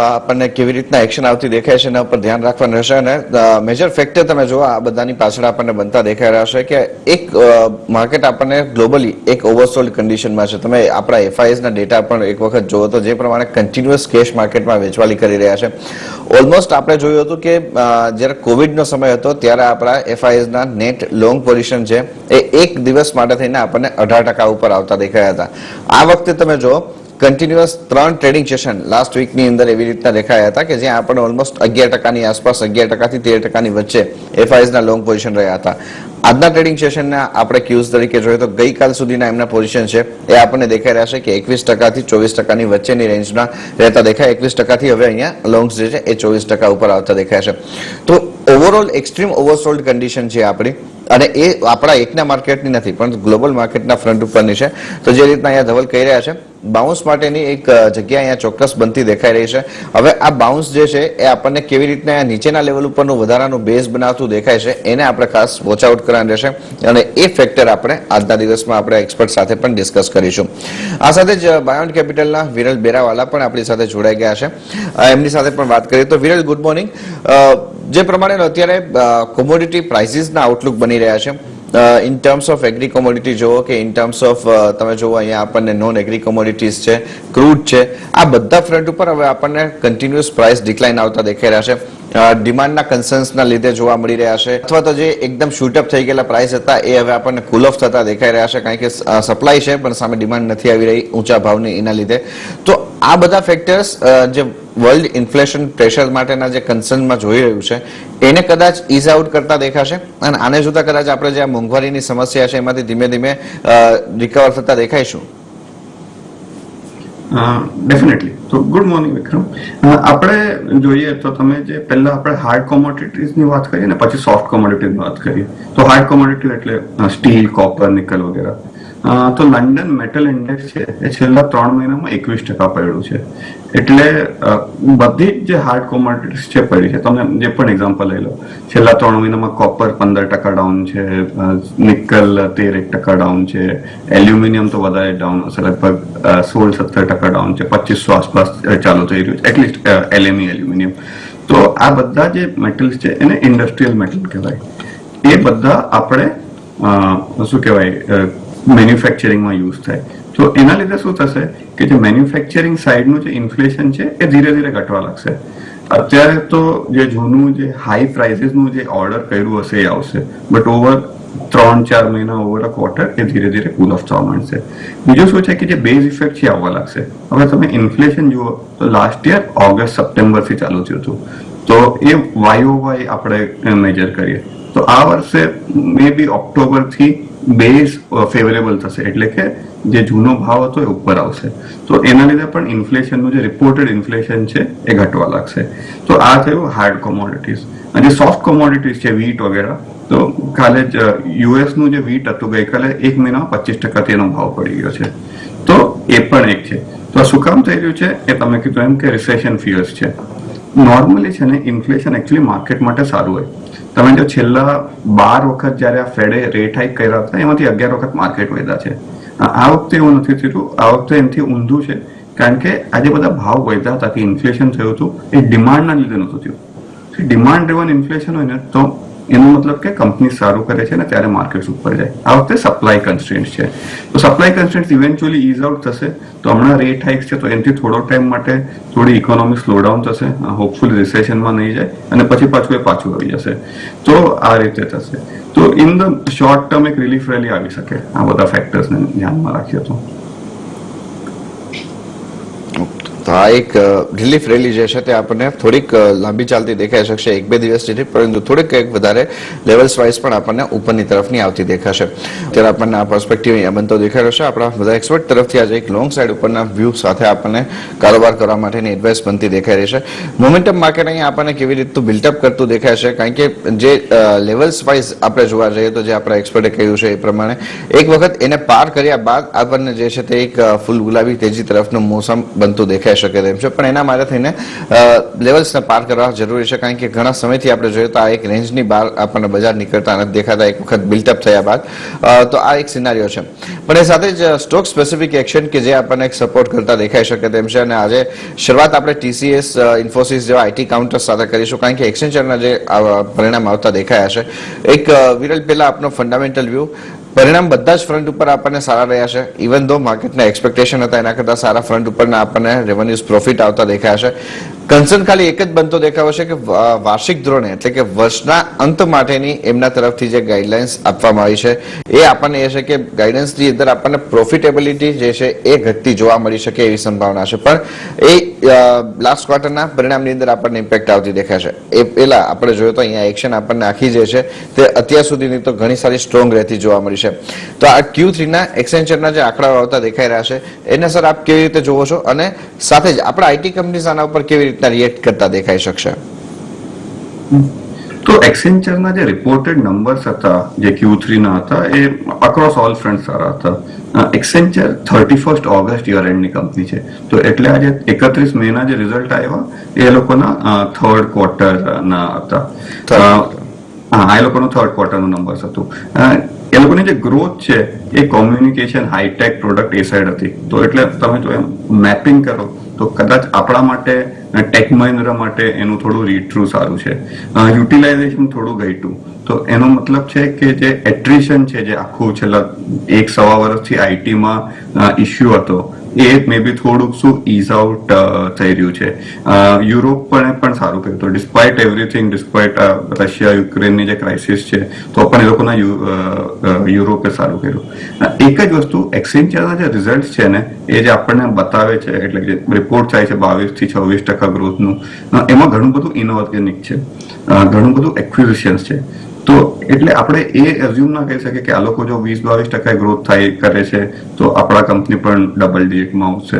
આપણને કેવી રીતના એક્શન આવતી દેખાય છે એના ઉપર ધ્યાન રાખવાનું રહેશે અને મેજર ફેક્ટર તમે જો આ બધાની પાછળ આપણને બનતા દેખાઈ રહ્યા છે કે એક માર્કેટ આપણને ગ્લોબલી એક ઓવરસોલ્ડ કન્ડિશનમાં છે. તમે આપણા એફઆઈએસ ના ડેટા પણ એક વખત જોવો તો જે પ્રમાણે કન્ટિન્યુઅસ કેશ માર્કેટમાં વેચવાલી કરી રહ્યા છે. ઓલમોસ્ટ આપણે જોયું હતું કે જ્યારે કોવિડનો સમય હતો ત્યારે આપણા એફઆઈએસ ના નેટ લોંગ પોઝિશન છે એ એક દિવસ માટે થઈને આપણને 18% ઉપર આવતા દેખાયા હતા. આ વખતે તમે જો કન્ટિન્યુઅસ 3 ટ્રેડિંગ સેશન લાસ્ટ વીકની અંદર એવી રીતના દેખાયા હતા કે જ્યાં આપણે ઓલમોસ્ટ 11%ની આસપાસ 11% થી 13%ની વચ્ચે એફઆઈએસ ના લોંગ પોઝિશન રહ્યા હતા. આજના ટ્રેડિંગ સેશનના આપણે ક્યુઝ તરીકે જોઈએ તો ગઈકાલ સુધીના એમના પોઝિશન છે એ આપણને દેખાઈ રહ્યા છે કે 21% થી 24%ની વચ્ચેની રેન્જમાં રહેતા દેખાય. 21% થી હવે અહીંયા લોંગ્સ જે છે એ 24% ઉપર આવતા દેખાય છે. તો ઓવરઓલ એક્સ્ટ્રીમ ઓવરસોલ્ડ કન્ડિશન છે આપણી અને એ આપણા એકના માર્કેટની નથી પણ ગ્લોબલ માર્કેટના ફ્રન્ટ ઉપરની છે. તો જે રીતના અહીંયા ધવલ કહી રહ્યા છે બાઉન્સ માટેની એક જગ્યા અહીંયા ચોક્કસ બનતી દેખાઈ રહી છે. હવે આ બાઉન્સ જે છે એ આપણને કેવી રીતના નીચેના લેવલ ઉપરનું વધારાનું બેઝ બનાવતું દેખાય છે એને આપણે ખાસ વોચ આઉટ કરવાનું રહેશે અને એ ફેક્ટર આપણે આજના દિવસમાં આપણે એક્સપર્ટ સાથે પણ ડિસ્કસ કરીશું. આ સાથે જ બાયોન કેપિટલના વિરલ બેરાવાલા પણ આપણી સાથે જોડાઈ ગયા છે. એમની સાથે પણ વાત કરીએ તો વિરલ, ગુડ મોર્નિંગ. જે પ્રમાણે અત્યારે કોમોડિટી પ્રાઇસીસના આઉટલુક બની રહ્યા છે in terms of agri commodity જુઓ કે ઇન ટર્મ્સ ઓફ તમે જુઓ અહીંયા આપણને નોન એગ્રી કોમોડિટીઝ છે, ક્રૂડ છે, આ બધા ફ્રન્ટ ઉપર હવે આપણને કન્ટિન્યુઅસ પ્રાઇસ ડિક્લાઇન આવતા દેખાઈ રહ્યા છે. ડિમાન્ડના કન્સર્ન્સના લીધે જોવા મળી રહ્યા છે અથવા તો જે એકદમ શૂટઅપ થઈ ગયેલા પ્રાઇસ હતા એ હવે આપણને કુલ ઓફ થતા દેખાઈ રહ્યા છે કારણ કે સપ્લાય છે પણ સામે ડિમાન્ડ નથી આવી રહી ઊંચા ભાવની એના લીધે. તો આ બધા ફેક્ટર્સ જે વર્લ્ડ ઇન્ફ્લેશન પ્રેશર માટેના જે કન્સર્નમાં જોઈ રહ્યું છે એને કદાચ ઇઝ આઉટ કરતા દેખાશે અને આને જોતા કદાચ આપણે જે આ મોંઘવારીની સમસ્યા છે એમાંથી ધીમે ધીમે રિકવર થતા દેખાઈશું. ડેફિનેટલી. તો ગુડ મોર્નિંગ વિક્રમ. આપણે જોઈએ તો તમે જે પહેલા આપણે હાર્ડ કોમોડિટીઝની વાત કરીએ ને પછી સોફ્ટ કોમોડિટીઝની વાત કરીએ તો હાર્ડ કોમોડિટી એટલે સ્ટીલ, કોપર, નિકલ વગેરે. તો લંડન મેટલ ઇન્ડેક્સ છે એ છેલ્લા 3 મહિનામાં 21% પડ્યું છે. એટલે બધી જ જે હાર્ડ કોમોડિટીઝ છે પડી છે. તમે જે પણ એક્ઝામ્પલ લઈ લો, છેલ્લા 3 મહિનામાં કોપર 15% ડાઉન છે, નિકલ 13% ડાઉન છે, એલ્યુમિનિયમ તો વધારે ડાઉન હશે, લગભગ 16-17% ડાઉન છે, 2500 આસપાસ ચાલુ થઈ રહ્યું છે એટલીસ્ટ એલએમઈ એલ્યુમિનિયમ. તો આ બધા જે મેટલ્સ છે એને ઇન્ડસ્ટ્રીયલ મેટલ કહેવાય. એ બધા આપણે શું કહેવાય મેન્યુફેક્ચરિંગમાં યુઝ થાય. તો એના લીધે શું થશે કે જે મેન્યુફેક્ચરિંગ સાઇડનું જે ઇન્ફ્લેશન છે એ ધીરે ધીરે ઘટવા લાગશે. અત્યારે તો જે જૂનું જે હાઈ પ્રાઇસીસનું જે ઓર્ડર કર્યું હશે એ આવશે બટ ઓવર 3-4 મહિના ઓવર અ ક્વાર્ટર એ ધીરે ધીરે કુલ ઓફ થવા માંડશે. બીજું શું છે કે જે બેઝ ઇફેક્ટ છે આવવા લાગશે. હવે તમે ઇન્ફ્લેશન જુઓ તો લાસ્ટ યર ઓગસ્ટ-સપ્ટેમ્બરથી ચાલુ થયું હતું તો એ YOY આપણે મેજર કરીએ તો આ વર્ષે મે બી ઓક્ટોબરથી બેઝ ફેવરેબલ થશે એટલે કે જે જૂનો ભાવ હતો એ ઉપર આવશે. તો એના લીધે પણ ઇન્ફ્લેશનનું જે રિપોર્ટેડ ઇન્ફ્લેશન છે એ ઘટવા લાગશે. તો આ થયું હાર્ડ કોમોડિટીઝ. અને સોફ્ટ કોમોડિટીઝ છે વીટ વગેરે તો કાલે જ યુએસનું જે વીટ હતું ગઈકાલે 1 મહિનામાં 25% એનો ભાવ પડી ગયો છે. તો એ પણ એક છે. તો આ શું કામ થઈ રહ્યું છે એ તમે કીધું એમ કે રિસેશન ફિયર્સ છે. નોર્મલી છે ને ઇન્ફ્લેશન એકચ્યુઅલી માર્કેટ માટે સારું હોય. તમે જો છેલ્લા 12 વખત જયારે આ ફેડે રેટ હાઇક કર્યા હતા એમાંથી 11 વખત માર્કેટ વધ્યા છે. આ વખતે એવું નથી થયું. આ વખતે એનાથી ઊંધું છે કારણ કે આજે બધા ભાવ વધ્યા હતા કે ઇન્ફ્લેશન થયું હતું એ ડિમાન્ડના લીધે નહોતું થયું. ડિમાન્ડ ડ્રિવન ઇન્ફ્લેશન હોય ને તો એનો મતલબ કે કંપની સારું કરે છે ને ત્યારે માર્કેટ ઉપર જાય. આ વખતે સપ્લાય કન્સ્ટ્રેન્ટ છે તો supply constraint eventually is out થશે. તો હમણાં રેટ હાઇક્સ છે તો એનાથી થોડો ટાઈમ માટે થોડી ઇકોનોમી સ્લોડાઉન થશે, હોપફુલી રિસેશનમાં નહીં જાય અને પછી પાછું આવી જશે. તો આ રીતે થશે. તો ઇન ધ શોર્ટ ટર્મ એક રિલીફ રેલી આવી શકે આ બધા ફેક્ટર્સને ધ્યાનમાં રાખીએ તો. આ એક રિલીફ રેલી જે છે તે આપણને થોડીક લાંબી ચાલતી દેખાઈ શકશે 1-2 દિવસ જેટલી, પરંતુ થોડીક એક વધારે લેવલ્સ વાઇઝ પણ આપણને ઉપરની તરફની આવતી દેખાશે. ત્યારે આપણને આ પર્સપેક્ટિવ અહીંયા બનતો દેખાઈ રહ્યો છે. આપણા બધા એક્સપર્ટ તરફથી આજે એક લોંગ સાઇડ ઉપરના વ્યૂ સાથે આપણને કારોબાર કરવા માટેની એડવાઇસ બનતી દેખાઈ રહી છે. મોમેન્ટમ માર્કેટ અહીંયા આપણને કેવી રીતનું બિલ્ટઅપ કરતું દેખાય છે કારણ કે જે લેવલ્સ વાઇઝ આપણે જોવા જઈએ તો જે આપણા એક્સપર્ટે કહ્યું છે એ પ્રમાણે એક વખત એને પાર કર્યા બાદ આપણને જે છે તે એક ફૂલ ગુલાબી તેજી તરફનું મોસમ બનતું દેખાય દેખાઈ શકે તેમ છે, પણ એના માટે થઈને લેવલ્સને પાર કરવા જરૂરી છે, કારણ કે ઘણા સમયથી આપણે જોઈએ તો આ એક રેન્જની બહાર આપણને બજાર નીકળતા નથી દેખાતા એક વખત બિલ્ટઅપ થયા બાદ, તો આ એક સિનારીઓ છે. પણ એ સાથે જ સ્ટોક સ્પેસિફિક એક્શન કે જે આપણને એક સપોર્ટ કરતા દેખાઈ શકે તેમ છે, અને આજે શરૂઆત આપણે TCS, ઇન્ફોસિસ જેવા IT કાઉન્ટર્સ સાથે કરીશું, કારણ કે એક્સેન્ચરના જે પરિણામ આવતા દેખાયા છે. એક વિરલ પહેલા આપનો ફંડામેન્ટલ વ્યૂ, પરિણામ બધા જ ફ્રન્ટ ઉપર આપણને સારા રહ્યા છે. ઇવન ધો માર્કેટના એક્સપેક્ટેશન હતા એના કરતા સારા ફ્રન્ટ ઉપરના આપણને રેવન્યુઝ પ્રોફિટ આવતા દેખાયા છે. કન્સર્ન ખાલી એક જ બનતો દેખાવો છે કે વાર્ષિક ધોરણે એટલે કે વર્ષના અંત માટેની એમના તરફથી જે ગાઈડલાઇન્સ આપવામાં આવી છે એ આપણને એ છે કે ગાઈડન્સની અંદર આપણને પ્રોફિટેબિલિટી જે છે એ ઘટતી જોવા મળી શકે એવી સંભાવના છે, પણ એ લાસ્ટ ક્વાર્ટરના પરિણામની અંદર આપણને ઇમ્પેક્ટ આવતી દેખાય છે. એ પહેલા આપણે જોયું તો અહીંયા એક્શન આપણને આખી જે છે તે અત્યાર સુધીની તો ઘણી સારી સ્ટ્રોંગ રહેતી જોવા મળી છે. તો આ Q3ના એક્સેન્ચરના જે આંકડાઓ આવતા દેખાઈ રહ્યા છે એને સર આપ કેવી રીતે જોવો છો, અને સાથે જ આપણા IT કંપનીઝ આના ઉપર કેવી રીતના રિએક્ટ કરતા દેખાઈ શકશે? તો એક્સેન્ચરના જે રિપોર્ટેડ નંબર્સ હતા જે Q3ના હતા એ અક્રોસ ઓલ ફ્રન્ટ સારા હતા. એક્સેન્ચર 31 ઓગસ્ટ યર એન્ડની કંપની છે, તો એટલે આજે 31 મેના જે રિઝલ્ટ આવ્યા એ લોકોના થર્ડ ક્વાર્ટરના હતા. હા, એ લોકોનું થર્ડ ક્વાર્ટરનું નંબર્સ હતું. એ લોકોની જે ગ્રોથ છે એ કોમ્યુનિકેશન હાઈટેક પ્રોડક્ટ એ સાઈડ હતી, તો એટલે તમે જો એમ મેપિંગ કરો તો કદાચ આપણા માટે ટેક મહિન્દ્રા માટે એનું થોડું રીડ થ્રુ સારું છે. યુટિલાઇઝેશન થોડું ઘટ્યું, તો એનો મતલબ છે કે જે એટ્રિશન છે જે આખું છેલ્લા 1-1.5 વર્ષથી IT-માં ઇસ્યુ હતો એ મે બી થોડુંક શું ઇઝ આઉટ થઈ રહ્યું છે. યુરોપ પણ સારું કર્યું, તો ડિસ્પાઇટ એવરીથિંગ, ડિસ્પાઇટ રશિયા યુક્રેનની જે ક્રાઇસિસ છે તો પણ એ લોકોના યુરોપે સારું કર્યું. એક જ વસ્તુ એક્સેન્ચરના જે રિઝલ્ટ છે ને એ જે આપણને બતાવે છે, એટલે જે રિપોર્ટ થાય છે 22-26% ગ્રોથનું, એમાં ઘણું બધું ઇનઓર્ગેનિક છે, ઘણું બધું એક્વિઝિશન્સ છે. તો એટલે આપણે એ એઝ્યુમ ના કહી શકીએ કે આ લોકો જો 20-22% ગ્રોથ કરે છે તો આપણા કંપની પણ ડબલ ડિજિટમાં આવશે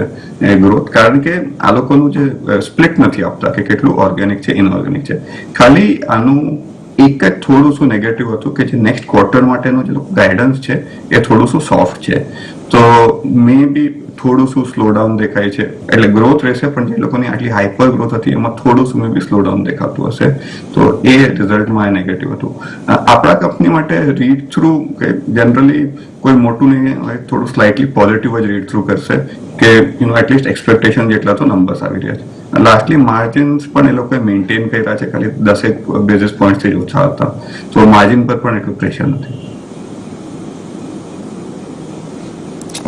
એ ગ્રોથ, કારણ કે આ લોકોનું જે સ્પ્લિટ નથી આપતા કે કેટલું ઓર્ગેનિક છે, ઇનઓર્ગેનિક છે. ખાલી આનું એક જ થોડું શું નેગેટિવ હતું કે જે નેક્સ્ટ ક્વાર્ટર માટેનો જે ગાઈડન્સ છે એ થોડું શું સોફ્ટ છે, તો મે બી થોડું શું સ્લોડાઉન દેખાય છે. એટલે ગ્રોથ રહેશે પણ જે લોકોની આટલી હાઈપર ગ્રોથ હતી એમાં થોડું શું મે બી સ્લોડાઉન દેખાતું હશે, તો એ રિઝલ્ટમાં એ નેગેટિવ હતું. આપણા કંપની માટે રીડ થ્રુ કે જનરલી કોઈ મોટું નહીં હોય, થોડું સ્લાઇટલી પોઝિટિવ જ રીડ થ્રુ કરશે કે એટલીસ્ટ એક્સપેક્ટેશન જેટલા તો નંબર્સ આવી રહ્યા છે. લાસ્ટલી માર્જિન્સ પણ એ લોકોએ મેન્ટેન કર્યા છે, ખાલી 10 બેઝિસ પોઈન્ટથી ઓછા હતા, તો માર્જિન પર પણ એટલું પ્રેશર નથી.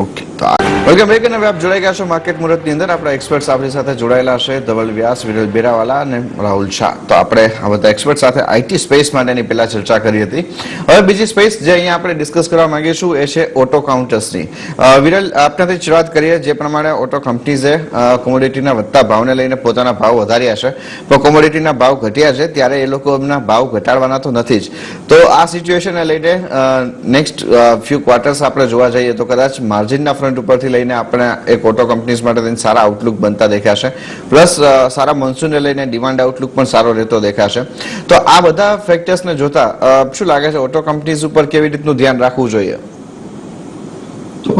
Okay, welcome back. અને આપ જોડાઈ ગયા છો માર્કેટ મુહૂર્તની અંદર. આપણા એક્સપર્ટ્સ આપણી સાથે જોડાયેલા છે, ધવલ વ્યાસ, વિરલ બેરાવાલા અને રાહુલ શાહ. તો આપણે આ બધા એક્સપર્ટ સાથે IT સ્પેસ માટેની પહેલા ચર્ચા કરી હતી. હવે બીજી સ્પેસ જે અહીંયા આપણે ડિસ્કસ કરવા માંગીશું એ છે ઓટો કાઉન્ટર્સની. વિરલ, આપનાથી શરૂઆત કરીએ. જે પ્રમાણે ઓટો કંપનીઝે કોમોડિટીના વધતા ભાવને લઈને પોતાના ભાવ વધાર્યા છે, તો કોમોડિટીના ભાવ ઘટ્યા છે ત્યારે એ લોકો એમના ભાવ ઘટાડવાના તો નથી જ. તો આ સિચ્યુએશનને લઈને નેક્સ્ટ ફ્યુ ક્વાર્ટર્સ આપણે જોવા જઈએ તો કદાચ માર્જિનના ફ્રન્ટ ઉપરથી લઈને આપણે એક ઓટો કંપનીઝ માટે સારા આઉટલુક બનતા દેખાશે, પ્લસ સારા મોન્સૂનને લઈને ડિમાન્ડ આઉટલુક પણ સારો રહેતો દેખાશે. તો આ બધા ફેક્ટર્સને જોતા શું લાગે છે ઓટો કંપનીઝ ઉપર કેવી રીતનું ધ્યાન રાખવું જોઈએ? તો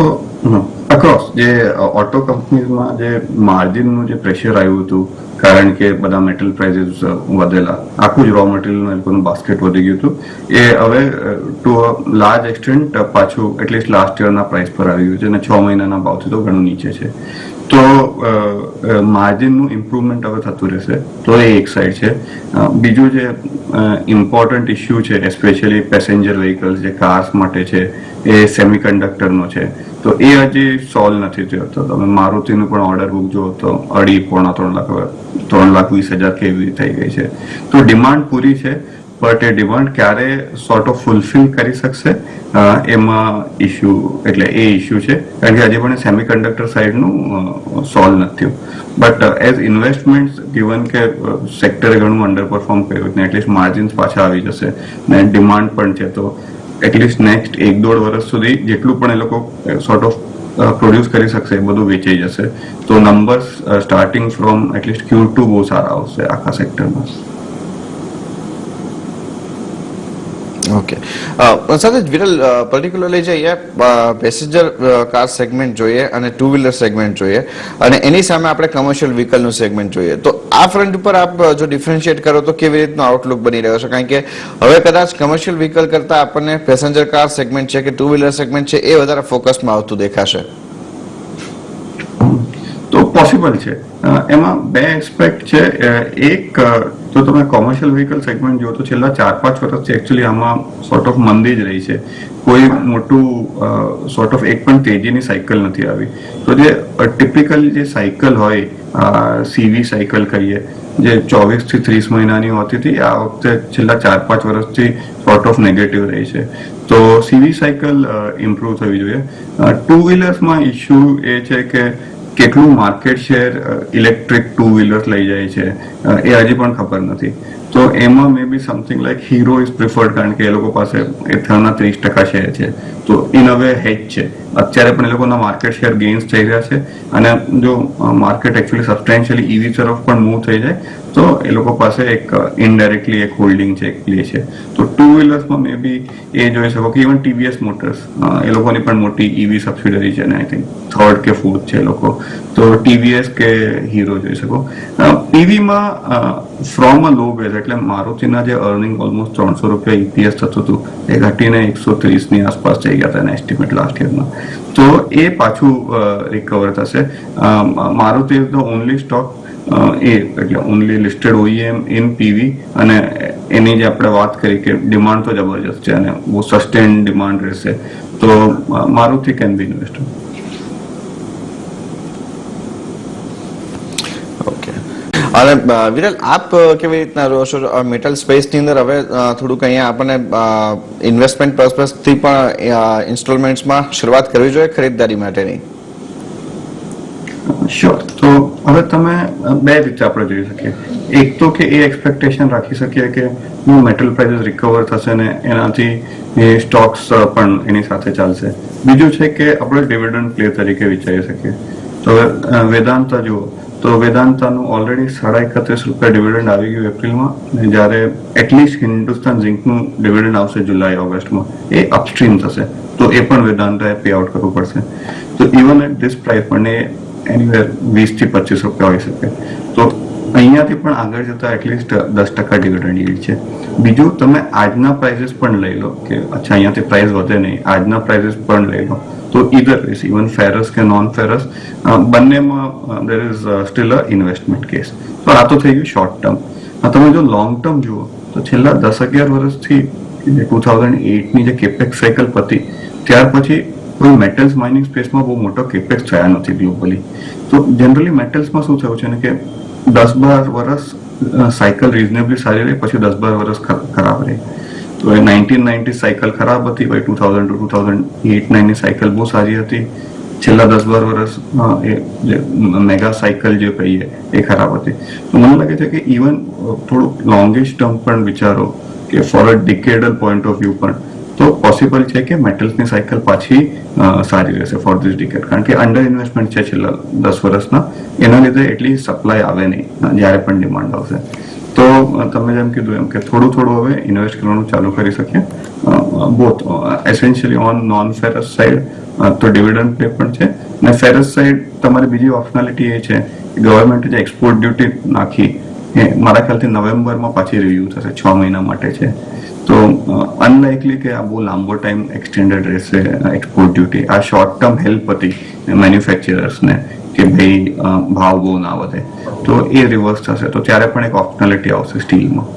અક્રોસ જે ઓટો કંપનીઝમાં જે માર્જિનનું જે પ્રેશર આવ્યું હતું, કારણ કે બધા મેટલ પ્રાઇસીસ વધેલા, આખું જ રો મટીરિયલનું બાસ્કેટ વધી ગયું હતું, એ હવે ટુ લાર્જ એક્સટેન્ટ પાછું એટલીસ્ટ લાસ્ટ યરના પ્રાઇસ પર આવી ગયું છે અને 6 મહિનાના ભાવથી તો ઘણું નીચે છે. તો માર્જિનનું ઇમ્પ્રુવમેન્ટ હવે થતું રહેશે, તો એ એક સાઈડ છે. બીજું જે ઇમ્પોર્ટન્ટ ઇસ્યુ છે એસ્પેશિયલી પેસેન્જર વ્હીકલ્સ જે કાર્સ માટે છે એ સેમિકન્ડક્ટરનો છે, તો એ હજી સોલ્વ નથી થયો. તો તમે મારુતિનું પણ ઓર્ડર બુક જુઓ તો 3,20,000 કે એવી થઈ ગઈ છે. તો ડિમાન્ડ પૂરી છે, બટ એ ડિમાન્ડ ક્યારે સોર્ટ ઓફ ફૂલફિલ કરી શકશે એમાં ઇસ્યુ, એટલે એ ઇસ્યુ છે, કારણ કે હજી પણ સેમિકન્ડક્ટર સાઈડનું સોલ્વ નથી થયું. બટ એઝ ઇન્વેસ્ટમેન્ટ ગિવન કે સેક્ટરે ઘણું અંડર પરફોર્મ કર્યું ને એટલીસ્ટ માર્જિન્સ પાછા આવી જશે ને ડિમાન્ડ પણ છે, તો એટલીસ્ટ નેક્સ્ટ 1-1.5 વર્ષ સુધી જેટલું પણ એ લોકો સોર્ટ ઓફ પ્રોડ્યુસ કરી શકશે એ બધું વેચાઈ જશે. તો numbers starting from at least Q2 બહુ સારા આવશે આખા સેક્ટરમાં. ઓકે સાથે જ વિરલ પર્ટિક્યુલરલી જે પેસેન્જર કાર સેગમેન્ટ જોઈએ અને ટુ વ્હીલર સેગમેન્ટ જોઈએ અને એની સામે આપણે કમર્શિયલ વ્હીકલનું સેગમેન્ટ જોઈએ, તો આ ફ્રન્ટ ઉપર આપ જો ડિફરન્શિએટ કરો તો કેવી રીતનું આઉટલુક બની રહ્યો છે? કારણ કે હવે કદાચ કમર્શિયલ વ્હીકલ કરતા આપણને પેસેન્જર કાર સેગમેન્ટ છે કે ટુ વ્હીલર સેગમેન્ટ છે એ વધારે ફોકસમાં આવતું દેખાશે. તો પોસિબલ છે. એમાં બે એસ્પેક્ટ છે. એક તો તમે કોમર્શિયલ વ્હીકલ સેગમેન્ટ જો તો છેલ્લા 4-5 વર્ષથી એકચ્યુઅલી આમાં સોર્ટ ઓફ મંદી જ રહી છે. કોઈ મોટું સોર્ટ ઓફ એક પણ તેજીની સાયકલ નથી આવી. તો જે ટિપિકલ જે સાયકલ હોય સીવી સાયકલ કહીએ જે 24 થી 30 મહિનાની હોતી હતી, આ વખતે છેલ્લા 4-5 વર્ષથી સોર્ટ ઓફ નેગેટિવ રહી છે. તો સીવી સાયકલ ઇમ્પ્રુવ થવી જોઈએ. ટુ વ્હીલર્સમાં ઇશ્યુ એ છે કે કેટલું market share electric two wheelers લઈ જાય છે એ હજી પણ ખબર નથી. તો એમાં maybe something like hero is preferred, કારણ કે એ લોકો પાસે એથરના 30% શેર છે. તો ઇન અ વે હેજ છે. અત્યારે પણ એ લોકોના માર્કેટ શેર ગેઇન્સ થઈ રહ્યા છે અને જો માર્કેટ એકચ્યુઅલી સબસ્ટેન્શિયલી ઈવી તરફ પણ મૂવ થઈ જાય તો એ લોકો પાસે એક ઇનડાયરેક્ટલી એક હોલ્ડિંગ છે, એક લે છે. તો ટુ વ્હીલર્સમાં મે બી એ જોઈ શકો કે ઇવન ટીવીએસ મોટર્સ એ લોકોની પણ મોટી ઈવી સબસિડરી છે ને આઈ થિંક 3rd કે 4th છે એ લોકો. તો ટીવીએસ કે હીરો જોઈ શકો. પીવીમાં ફ્રોમ અ લો બેઝ એટલે મારુતિના જે અર્નિંગ ઓલમોસ્ટ 300 રૂપિયા ઈપીએસ થતું હતું એ ઘટીને 130 ની આસપાસ જઈ ગયા હતા એસ્ટિમેટ લાસ્ટ યરમાં. તો એ પાછું રિકવર થશે. Maruti is the only stock એટલે ઓનલી લિસ્ટેડ ઓઈએમ ઇન પીવી અને એની જે આપણે વાત કરી કે ડિમાન્ડ તો જબરજસ્ત છે અને બહુ સસ્ટેન ડિમાન્ડ રહેશે. તો મારુતિ કેન બી ઇન્વેસ્ટેડ. અને વિરલ આપ કેવી રીતના રહો છો મેટલ સ્પેસની અંદર? હવે થોડુંક અહીંયા આપણને ઇન્વેસ્ટમેન્ટ પર્પઝથી પણ ઇન્સ્ટોલમેન્ટ્સમાં શરૂઆત કરવી જોઈએ ખરીદદારી માટેની. શ્યોર. તો હવે તમે બે રીતે આપણે જોઈ શકીએ. એક તો કે એ એક્સપેક્ટેશન રાખી શકીએ કે મેટલ પ્રાઇસીસ રિકવર થશે ને એનાથી એ સ્ટોક્સ પણ એની સાથે ચાલશે. બીજું છે કે આપણે ડિવિડન્ડ પ્લે તરીકે વિચારી શકીએ. તો વેદાંતા જુઓ તો વેદાંતાનું ઓલરેડી 31.5 રૂપિયા ડિવિડન્ડ આવી ગયું એપ્રિલમાં, અને જ્યારે એટલીસ્ટ હિન્દુસ્તાન ઝિંકનું ડિવિડન્ડ આવશે જુલાઈ ઓગસ્ટમાં એ અપસ્ટ્રીમ થશે. તો એ પણ વેદાંતાએ પે આઉટ કરવું પડશે. તો ઇવન એટ ધીસ પ્રાઇસ પણ એ એનીવેર 20 થી 25 રૂપિયા હોઈ શકે. તો અહીંયાથી પણ આગળ જતા એટલીસ્ટ 10% ડિવિડન્ડ યીલ્ડ છે. બીજું તમે આજના પ્રાઇસીસ પણ લઈ લો કે અચ્છા અહીંયાથી પ્રાઇસ વધે નહીં, આજના પ્રાઇસીસ પણ લઈ લો તો ઇધર વેઝ ઇવન ફેરસ કે નોન ફેરસ બંનેમાં there is still a investment case. તો આ તો થઈ ગયું શોર્ટ ટર્મ. તમે જો લોંગ ટર્મ જુઓ તો છેલ્લા 10-11 વર્ષથી 2008ની જે કેપેક્સ સાયકલ પતી ત્યાર પછી કોઈ મેટલ્સ માઇનિંગ સ્પેસમાં બહુ મોટો કેપેક્સ થયા નથી ગ્લોબલી. તો જનરલી મેટલ્સમાં શું થયું છે ને કે 10-12 વર્ષ સાયકલ રિઝનેબલી સારી રહી, પછી 10-12 વર્ષ ખરાબ રહી. તો એ 1990 સાયકલ ખરાબ હતી, ભાઈ 2000 to 2008-9 ની સાયકલ બહુ સારી હતી. છેલ્લા 10-12 વર્ષ એ જે મેગા સાયકલ જે કહીએ એ ખરાબ હતી. તો મને લાગે છે કે ઇવન થોડુંક લોંગેસ્ટ ટર્મ પણ વિચારો કે for a decadal point of view પણ તો પોસિબલ છે કે મેટલ્સની સાયકલ પાછી સારી રહેશે ફોર ધીસ ડિકેડ. કારણ કે અંડર ઇન્વેસ્ટમેન્ટ છે છેલ્લા 10 વર્ષના, એના લીધે એટલી સપ્લાય આવે નહીં જ્યારે પણ ડિમાન્ડ આવશે. તો તમે જેમ કીધું એમ કે થોડું હવે ઇન્વેસ્ટ કરવાનું ચાલુ કરી શકીએ. Both essentially on non ferrous side તો ડિવિડન્ડ પ્લે પણ છે, અને ફેરસ સાઈડ તમારી બીજી ઓપ્શનાલિટી એ છે કે ગવર્મેન્ટે જે એક્સપોર્ટ ડ્યુટી નાખી એ મારા ખ્યાલથી નવેમ્બરમાં પાછી રિવ્યુ થશે, 6 મહિના માટે છે. તો અનલાઇકલી કે આ બહુ લાંબો ટાઈમ એક્સટેન્ડેડ રહેશે એક્સપોર્ટ ડ્યુટી. આ શોર્ટ ટર્મ હેલ્પ હતી મેન્યુફેક્ચરર્સને કે ભાઈ ભાવ બહુ ના વધે, તો એ રિવર્સ થશે. તો ત્યારે પણ એક ઓપ્શનાલિટી આવશે સ્ટીલમાં.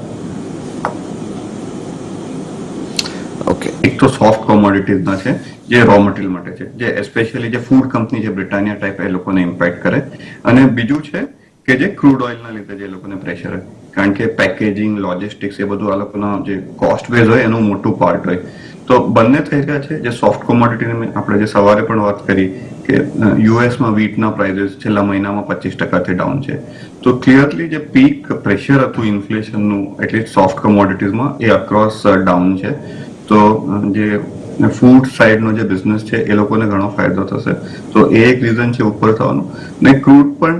ઓકે. એક તો સોફ્ટ કોમોડિટીઝના છે જે રો મટીરિયલ માટે છે, જે એસ્પેશિયલી જે ફૂડ કંપની છે બ્રિટાનિયા ટાઈપ એ લોકોને ઇમ્પેક્ટ કરે. અને બીજું છે કે જે ક્રૂડ ઓઇલના લીધે જે લોકોને પ્રેશર હોય, કારણ કે પેકેજિંગ લોજિસ્ટિક્સ એ બધું આ લોકોના જે કોસ્ટ બેઝ હોય એનું મોટું પાર્ટ હોય. તો બંને થઈ રહ્યા છે. જે સોફ્ટ કોમોડિટીની આપણે જે સવારે પણ વાત કરી કે યુએસમાં વીટના પ્રાઇસીસ છેલ્લા મહિનામાં 25% ડાઉન છે. તો ક્લિયરલી જે પીક પ્રેશર હતું ઇન્ફ્લેશનનું એટલીસ્ટ સોફ્ટ કોમોડિટીઝમાં એ અક્રોસ ડાઉન છે. તો જે ફૂડ સાઈડનો જે બિઝનેસ છે એ લોકોને ઘણો ફાયદો થશે. તો એ એક રીઝન છે ઉપર થવાનું. ને ક્રૂડ પણ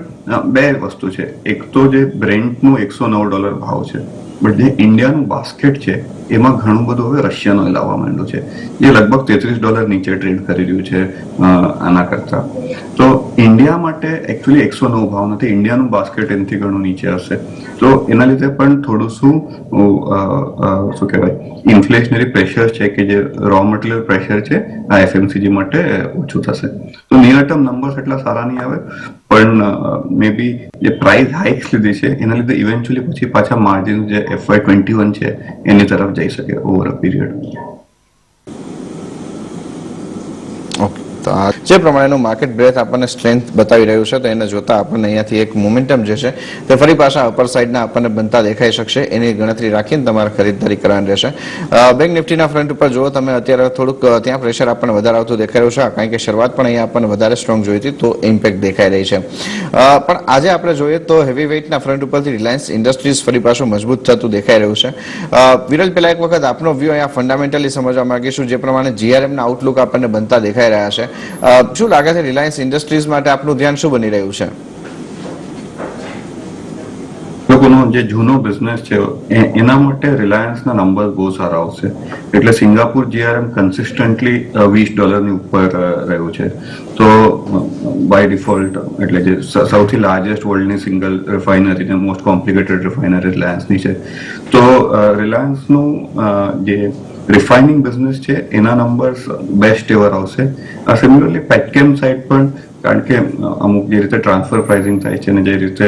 બે વસ્તુ છે. એક તો જે બ્રેન્ટનું $109 ભાવ છે બટ જે ઇન્ડિયાનું બાસ્કેટ છે એમાં ઘણું બધું હવે રશિયન ઓઇલ આવવા માંડ્યું છે, જે લગભગ $33 નીચે ટ્રેડ કરી રહ્યું છે આના કરતા. તો ઇન્ડિયા માટે એકચ્યુઅલી 109 ભાવ નથી, ઇન્ડિયાનું બાસ્કેટ એનાથી ઘણું નીચે હશે. તો એના લીધે પણ થોડું શું કહેવાય ઇન્ફ્લેશનરી પ્રેશર છે કે જે રો મટીરિયલ પ્રેશર છે આ એફએમસીજી માટે ઓછું થશે. તો નિયર ટર્મ નંબર્સ એટલા સારા નહીં આવે, પણ મે બી જે પ્રાઇસ હાઇક્સ લીધી છે એના લીધે ઇવેન્ચ્યુઅલી પછી પાછા માર્જિન જે FY21 છે એની તરફ જઈ શકે ઓવર અ પીરિયડ. ઓકે, તો આ જે પ્રમાણેનું માર્કેટ બ્રેથ આપણને સ્ટ્રેન્થ બતાવી રહ્યું છે, તો એને જોતા આપણને અહીંયાથી એક મોમેન્ટમ જે છે તે ફરી પાછા અપર સાઇડના આપણને બનતા દેખાઈ શકશે. એની ગણતરી રાખીને તમારે ખરીદદારી કરવાની રહેશે. બેંક નિફ્ટીના ફ્રન્ટ ઉપર જુઓ તમે, અત્યારે થોડુંક ત્યાં પ્રેશર આપણને વધારે આવતું દેખાઈ રહ્યું છે, કારણ કે શરૂઆત પણ અહીંયા આપણને વધારે સ્ટ્રોંગ જોઈ હતી, તો ઇમ્પેક્ટ દેખાઈ રહી છે. પણ આજે આપણે જોઈએ તો હેવી વેઇટના ફ્રન્ટ ઉપરથી રિલાયન્સ ઇન્ડસ્ટ્રીઝ ફરી પાછું મજબૂત થતું દેખાઈ રહ્યું છે. વિરલ, પેલા એક વખત આપનો વ્યૂ અહીંયા ફંડામેન્ટલી સમજવા માંગીશું, જે પ્રમાણે જીઆરએમના આઉટલુક આપણને બનતા દેખાઈ રહ્યા છે. શું લાગે છે રિલાયન્સ ઇન્ડસ્ટ્રીઝ માટે આપનું ધ્યાન શું બની રહ્યું છે? લોકોનો જે જૂનો બિઝનેસ છે એના માટે રિલાયન્સના નંબર બહુ સારા આવશે. એટલે સિંગાપુર જીઆરએમ કન્સિસ્ટન્ટલી $20 ઉપર રહ્યું છે. તો બાય ડિફોલ્ટ એટલે જે સૌથી લાર્જેસ્ટ વર્લ્ડની સિંગલ રિફાઇનરી ને મોસ્ટ કોમ્પ્લિકેટેડ રિફાઇનરી રિલાયન્સની છે. તો રિલાયન્સનું જે રિફાઇનિંગ બિઝનેસ છે એના નંબર્સ બેસ્ટ એવર આવશે. સિમિલરલી પેટકેમ સાઇડ પણ, કારણ કે અમુક જે રીતે ટ્રાન્સફર પ્રાઇસિંગ થાય છે અને જે રીતે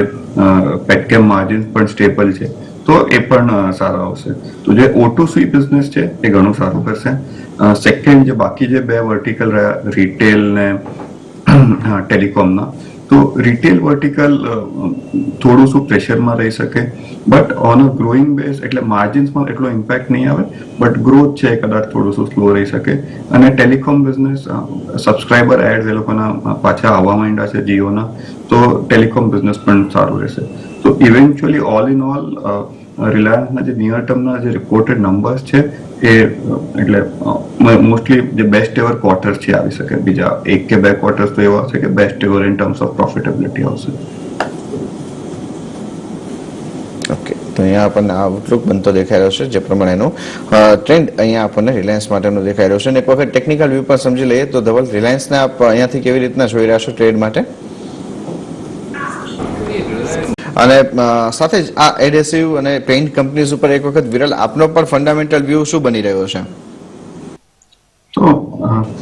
પેટકેમ માર્જિન પણ સ્ટેબલ છે, તો એ પણ સારા આવશે. તો જે O2C બિઝનેસ છે એ ઘણું સારું કરશે. સેકન્ડ જે બાકી જે બે વર્ટિકલ રહ્યા, રિટેલ ને ટેલિકોમના, તો રિટેલ વર્ટિકલ થોડું શું પ્રેશરમાં રહી શકે, but on a growing base એટલે માર્જિન્સમાં એટલો ઇમ્પેક્ટ નહીં આવે, બટ ગ્રોથ છે કદાચ થોડું શું સ્લો રહી શકે. અને ટેલિકોમ બિઝનેસ સબસ્ક્રાઇબર એડ્સ એ લોકોના પાછા આવવા માંડ્યા છે જીઓના, તો ટેલિકોમ બિઝનેસ પણ સારું રહેશે. તો ઇવેન્ચ્યુઅલી ઓલ ઇન ઓલ રિલાયન્સના જે નિયર ટર્મના જે રિપોર્ટેડ નંબર્સ છે એ એટલે મોસ્ટલી જે બેસ્ટ એવર ક્વાર્ટર્સ છે આવી શકે. બીજા 1 કે 2 ક્વાર્ટર્સ તો એવા હશે કે best ever in terms of profitability આવશે. ઓકે, તો અહીંયા આપણને આ આઉટલુક બનતો દેખાઈ રહ્યો છે, જે પ્રમાણેનું ટ્રેન્ડ અહીંયા આપણને રિલાયન્સ માટેનું દેખાઈ રહ્યું છે. અને એક વખત ટેકનિકલ વ્યૂ પણ સમજી લઈએ તો ધવલ, રિલાયન્સને આપ અહીંયાથી કેવી રીતના જોઈ રહ્યા છો ટ્રેડ માટે? અને સાથે જ આ એડહેસિવ અને પેઇન્ટ કંપનીઝ ઉપર એક વખત વિરલ આપનો પણ ફંડામેન્ટલ વ્યૂ શું બની રહ્યો છે? તો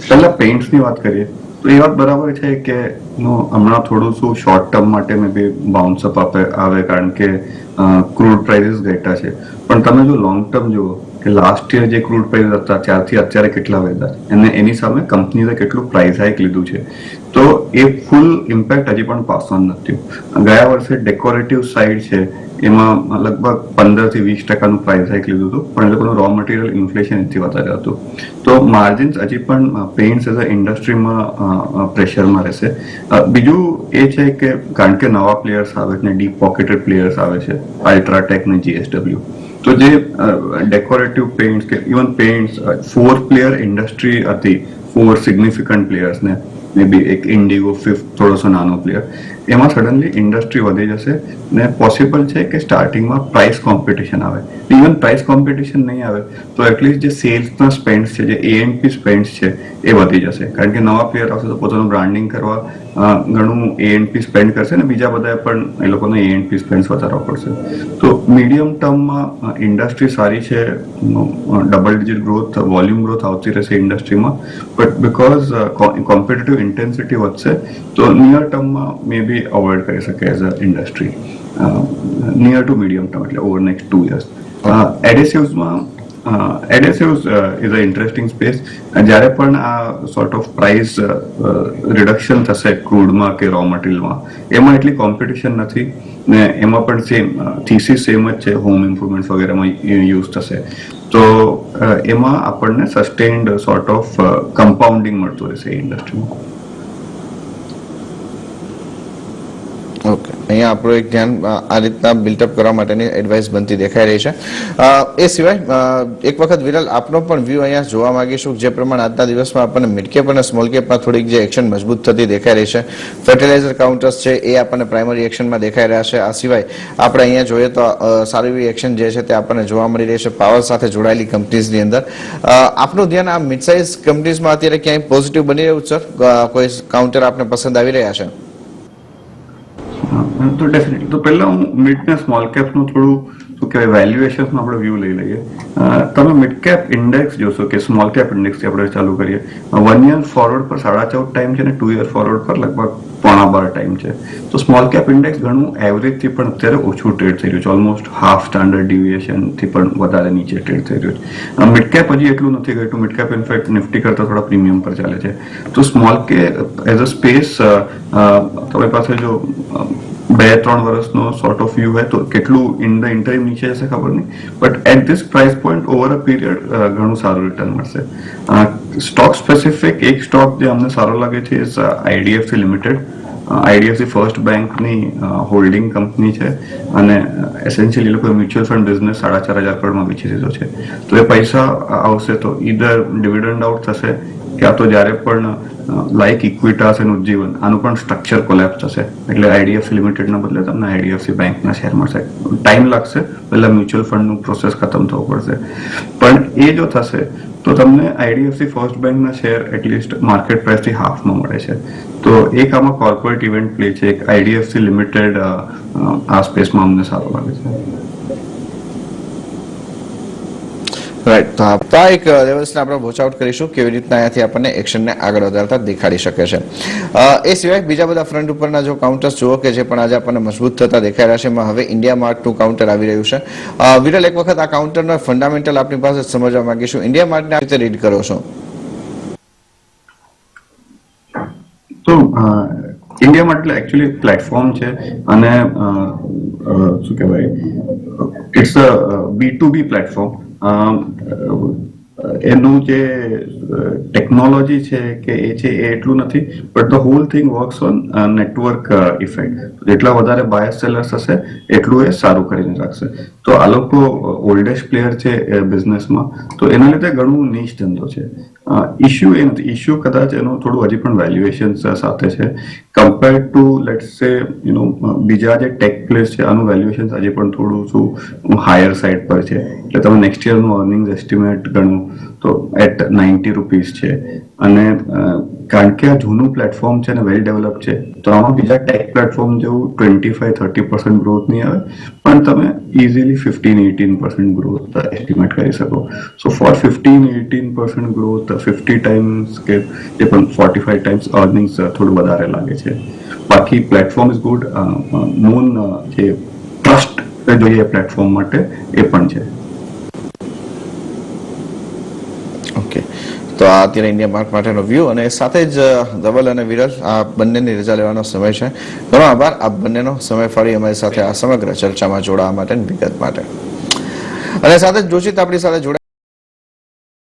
પહેલા પેઇન્ટ્સની વાત કરીએ તો એ વાત બરાબર છે કે હમણાં થોડું શું શોર્ટ ટર્મ માટે મે બી બાઉન્સ અપ આવે, કારણ કે ક્રૂડ પ્રાઇસીસ ઘટ્યા છે. પણ તમે જો લોંગ ટર્મ જુઓ કે લાસ્ટ યર જે ક્રૂડ પ્રાઇસ હતા ત્યારથી અત્યારે કેટલા વધ્યા, અને એની સામે કંપનીએ કેટલું પ્રાઇસ હાઇક લીધું છે, તો એ ફૂલ ઇમ્પેક્ટ હજી પણ પાસ ઓન નથી. ગયા વર્ષે ડેકોરેટિવ સાઇડ છે એમાં લગભગ 15 થી 20% પ્રાઇસ હાઇક લીધું હતું, પણ એ લોકોનું રો મટીરિયલ ઇન્ફ્લેશન એથી વધારે હતું. તો માર્જિન્સ હજી પણ પેઇન્ટ્સ એઝ અ ઇન્ડસ્ટ્રીમાં પ્રેશરમાં રહેશે. બીજું એ છે કે કારણ કે નવા પ્લેયર્સ આવે છે ને ડીપ પોકેટેડ પ્લેયર્સ આવે છે, અલ્ટ્રાટેક ને GSW, તો જે ડેકોરેટિવ પેઇન્ટ્સ કે ઇવન પેઇન્ટ્સ 4 પ્લેયર ઇન્ડસ્ટ્રી હતી, 4 સિગ્નિફિકન્ટ પ્લેયર્સ ને મે બી એક ઇન્ડિગો 5th થોડોસો નાનો પ્લેયર, એમાં સડનલી ઇન્ડસ્ટ્રી વધી જશે ને પોસિબલ છે કે સ્ટાર્ટિંગમાં પ્રાઇસ કોમ્પિટિશન આવે. ઇવન પ્રાઇસ કોમ્પિટિશન નહીં આવે તો એટલીસ્ટ જે સેલ્સના સ્પેન્ડ્સ છે, જે A&P સ્પેન્ડ્સ છે એ વધી જશે, કારણ કે નવા પ્લેયર આવશે તો પોતાનું બ્રાન્ડિંગ કરવા ઘણું A&P સ્પેન્ડ કરશે ને બીજા બધા પણ એ લોકોને A&P સ્પેન્ડ વધારવા પડશે. તો મીડિયમ ટર્મમાં ઇન્ડસ્ટ્રી સારી છે, double digit growth, volume growth આવતી રહેશે ઇન્ડસ્ટ્રીમાં, બટ બીકોઝ કોમ્પિટિટિવ ઇન્ટેન્સિટી વધશે તો નિયર ટર્મમાં મે બી અવોઇડ કરી શકે as a industry, near to medium term એટલે ઓવર નેક્સ્ટ 2 years. એડહેસિવ્સમાં adhesives is a interesting space. જ્યારે પણ આ સોર્ટ ઓફ પ્રાઇસ રિડક્શન થશે ક્રૂડમાં કે રો મટીરિયલમાં, એમાં એટલી કોમ્પિટિશન નથી ને એમાં પણ સેમ થીસીસ સેમ જ છે, હોમ ઇમ્પ્રુવમેન્ટ વગેરેમાં યુઝ થશે. તો એમાં આપણને સસ્ટેન્ડ સોર્ટ ઓફ કમ્પાઉન્ડિંગ મળતું રહેશે ઇન્ડસ્ટ્રીમાં. ઓકે. અહીંયા આપણું એક ધ્યાન આ રીતના બિલ્ટઅપ કરવા માટેની એડવાઇસ બનતી દેખાઈ રહી છે. એ સિવાય એક વખત વિરલ આપનો પણ વ્યૂ અહીંયા જોવા માંગીશું જે પ્રમાણે આજના દિવસમાં આપણને મિડ કેપ અને સ્મોલ કેપમાં થોડીક જે એક્શન મજબૂત થતી દેખાઈ રહી છે. ફર્ટિલાઇઝર કાઉન્ટર્સ છે એ આપણને પ્રાઇમરી એક્શનમાં દેખાઈ રહ્યા છે. આ સિવાય આપણે અહીંયા જોઈએ તો સારી એવી એક્શન જે છે તે આપણને જોવા મળી રહી છે પાવર સાથે જોડાયેલી કંપનીઝની અંદર. આપનું ધ્યાન આ મિડ સાઇઝ કંપનીઝમાં અત્યારે ક્યાંય પોઝિટિવ બની રહ્યું સર? કોઈ કાઉન્ટર આપને પસંદ આવી રહ્યા છે? તો ડેફિનેટલી તો પહેલા હું મિડ ને સ્મોલ કેપ નું થોડું શું કહેવાય વેલ્યુએશન નો આપણે વ્યૂ લઈ લઈએ. તમે મિડ કેપ ઇન્ડેક્સ જોશો કે સ્મોલ કેપ ઇન્ડેક્સ થી આપણે ચાલુ કરીએ. 1 યર ફોરવર્ડ પર 14.5 ટાઈમ છે ને 2 યર ફોરવર્ડ પર લગભગ 12.5 ટાઈમ છે. તો સ્મોલ કેપ ઇન્ડેક્સ ઘણું એવરેજ થી પણ અત્યારે ઓછું ટ્રેડ થઈ રહ્યું છે. ઓલમોસ્ટ હાફ સ્ટાન્ડર્ડ ડિવિએશન થી પણ વધારે નીચે ટ્રેડ થઈ રહ્યું છે. મિડ કેપ હજી એટલું નથી ગયું. મિડ કેપ ઇનફેક્ટ નિફ્ટી કરતા થોડા પ્રીમિયમ પર ચાલે છે. તો small cap as a space તમારી પાસે જો 2-3 વર્ષનો સોર્ટ ઓફ વ્યૂ હોય તો કેટલું ઇન ધ ઇન્ટરિમ નીચે જશે ખબર નહીં, but at this price point over a period ઘણું સારું રિટર્ન મળશે. સ્ટોક સ્પેસિફિક એક સ્ટોક જે અમને સારો લાગે છે is IDFC limited. IDFC first બેંકની હોલ્ડિંગ કંપની છે અને એસેન્શિયલી લોકોએ મ્યુચ્યુઅલ ફંડ બિઝનેસ 4,500 કરોડમાં વેચી દીધો છે. તો એ પૈસા આવશે તો ઈધર ડિવિડન્ડ આઉટ થશે ક્યાં તો જ્યારે પણ લાઈક ઇક્વિટાસ અને ઉજ્જીવન આનું પણ સ્ટ્રક્ચર કોલેપ્સ થશે એટલે આઈડીએફસી લિમિટેડના બદલે તમને આઈડીએફસી બેંકના શેર મળશે. ટાઈમ લાગશે, પહેલા મ્યુચ્યુઅલ ફંડનું પ્રોસેસ ખતમ થવું પડશે, પણ એ જો થશે તો તમને આઈડીએફસી ફર્સ્ટ બેંકના શેર એટલીસ્ટ માર્કેટ પ્રાઇસથી હાફમાં મળે છે. તો એક આમાં કોર્પોરેટ ઇવેન્ટ પ્લે છે. એક આઈડીએફસી લિમિટેડ આ સ્પેસમાં અમને સારો લાગે છે. રાઈટ, તો આ એક લેવલ્સને આપણે વોચ આઉટ કરીશું કેવી રીતના અહીંયાથી આપણને એક્શનને આગળ વધારતા દેખાડી શકે છે. એ સિવાય બીજા બધા ફ્રન્ટ ઉપરના જો કાઉન્ટર્સ જુઓ કે જે પણ આજે આપણને મજબૂત થતા દેખાઈ રહ્યા છે, એમાં હવે ઇન્ડિયા માર્ટનું કાઉન્ટર આવી રહ્યું છે. વિરલ, એક વખત આ કાઉન્ટરના ફંડામેન્ટલ આપની પાસે સમજવા માંગીશું. ઇન્ડિયા માર્ટને આ રીતે રીડ કરો છો? તો ઇન્ડિયા માટે એકચ્યુઅલી પ્લેટફોર્મ છે અને શું કહેવાય ઇટ્સ અ B2B પ્લેટફોર્મ. એનું જે ટેકનોલોજી છે કે એ છે એ એટલું નથી, but the hall thing works on network effect. જેટલા વધારે બાયર સેલર્સ હશે એટલું એ સારું કરીને રાખશે. તો આ લોકો ઓલ્ડેસ્ટ પ્લેયર છે બિઝનેસમાં, તો એના લીધે ઘણું નીચ ધંધો છે. ઇશ્યુ એ નથી, ઇશ્યુ કદાચ એનું થોડું હજી પણ વેલ્યુએશન સાથે છે કમ્પેર ટુ લેટ્સ સે બીજા જે ટેક પ્લેસ છે આનું વેલ્યુએશન હજી પણ થોડું શું હાયર સાઇડ પર છે. એટલે તમે નેક્સ્ટ યરનું અર્નિંગ્સ એસ્ટિમેટ ગણો તો એટ 90 રૂપીસ છે. અને કારણ કે આ જૂનું પ્લેટફોર્મ છે અને વેલ ડેવલપ છે તો આમાં બીજા ટેક પ્લેટફોર્મ જેવું 25-30% ગ્રોથ નહીં આવે, પણ તમે ઇઝીલી 15-18% ગ્રોથ એસ્ટિમેટ કરી શકો. સો ફોર 15-18% ગ્રોથ 50 ટાઈમ્સ કે જે પણ 45 ટાઈમ્સ અર્નિંગ્સ થોડું વધારે લાગે છે. બાકી પ્લેટફોર્મ ઇઝ ગુડ. મૂન જે ટ્રસ્ટ જોઈએ પ્લેટફોર્મ માટે એ પણ છે. ઓકે, તો આ અત્યારે ઇન્ડિયા માર્ટ માટેનો વ્યૂ અને સાથે જ ધવલ અને વિરલ આ બંનેની રજા લેવાનો સમય છે. ઘણો આભાર આપ બંનેનો સમય ફાળી અમારી સાથે આ સમગ્ર ચર્ચામાં જોડાવા માટે વિગત માટે. અને સાથે જ જોશી આપણી સાથે જોડાયા